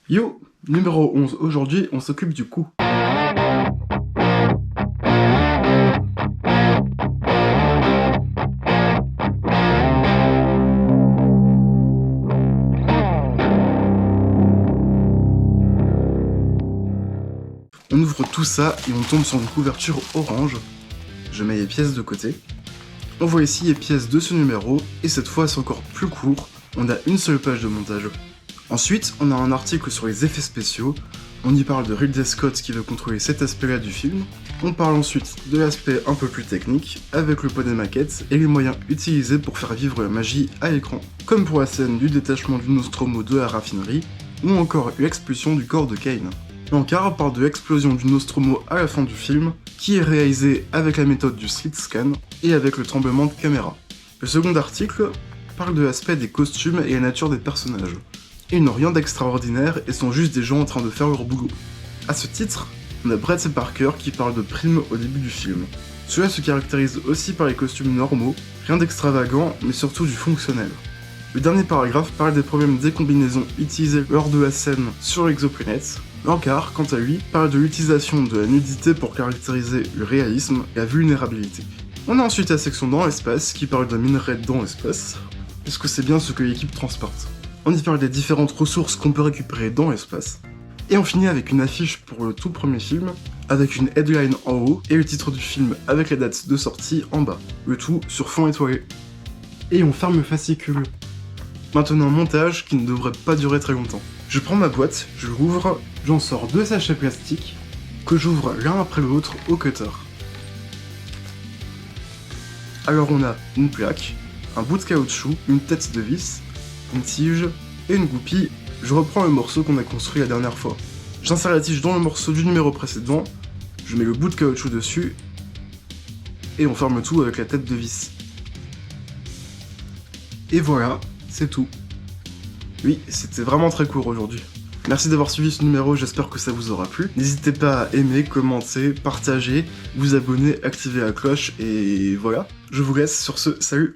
Yo, numéro 11, aujourd'hui on s'occupe du cou. On ouvre tout ça et on tombe sur une couverture orange. Je mets les pièces de côté. On voit ici les pièces de ce numéro, et cette fois c'est encore plus court, on a une seule page de montage. Ensuite, on a un article sur les effets spéciaux, on y parle de Ridley Scott qui veut contrôler cet aspect-là du film, on parle ensuite de l'aspect un peu plus technique, avec le poids des maquettes et les moyens utilisés pour faire vivre la magie à l'écran, comme pour la scène du détachement du Nostromo de la raffinerie, ou encore l'expulsion du corps de Kane. L'encart parle de l'explosion du Nostromo à la fin du film, qui est réalisé avec la méthode du slit scan et avec le tremblement de caméra. Le second article parle de l'aspect des costumes et la nature des personnages. Ils n'ont rien d'extraordinaire et sont juste des gens en train de faire leur boulot. À ce titre, on a Brett et Parker qui parlent de primes au début du film. Cela se caractérise aussi par les costumes normaux, rien d'extravagant mais surtout du fonctionnel. Le dernier paragraphe parle des problèmes des combinaisons utilisées lors de la scène sur l'exoplanète. L'encart, quant à lui, parle de l'utilisation de la nudité pour caractériser le réalisme et la vulnérabilité. On a ensuite la section dans l'espace qui parle d'un minerai dans l'espace, puisque c'est bien ce que l'équipe transporte. On y parle des différentes ressources qu'on peut récupérer dans l'espace. Et on finit avec une affiche pour le tout premier film, avec une headline en haut et le titre du film avec la date de sortie en bas. Le tout sur fond étoilé. Et on ferme le fascicule. Maintenant montage qui ne devrait pas durer très longtemps. Je prends ma boîte, je l'ouvre, j'en sors 2 sachets plastiques que j'ouvre l'un après l'autre au cutter. Alors on a une plaque, un bout de caoutchouc, une tête de vis, une tige et une goupille. Je reprends le morceau qu'on a construit la dernière fois. J'insère la tige dans le morceau du numéro précédent, je mets le bout de caoutchouc dessus et on ferme tout avec la tête de vis. Et voilà, c'est tout. Oui, c'était vraiment très court aujourd'hui. Merci d'avoir suivi ce numéro, j'espère que ça vous aura plu. N'hésitez pas à aimer, commenter, partager, vous abonner, activer la cloche, et voilà. Je vous laisse sur ce, salut!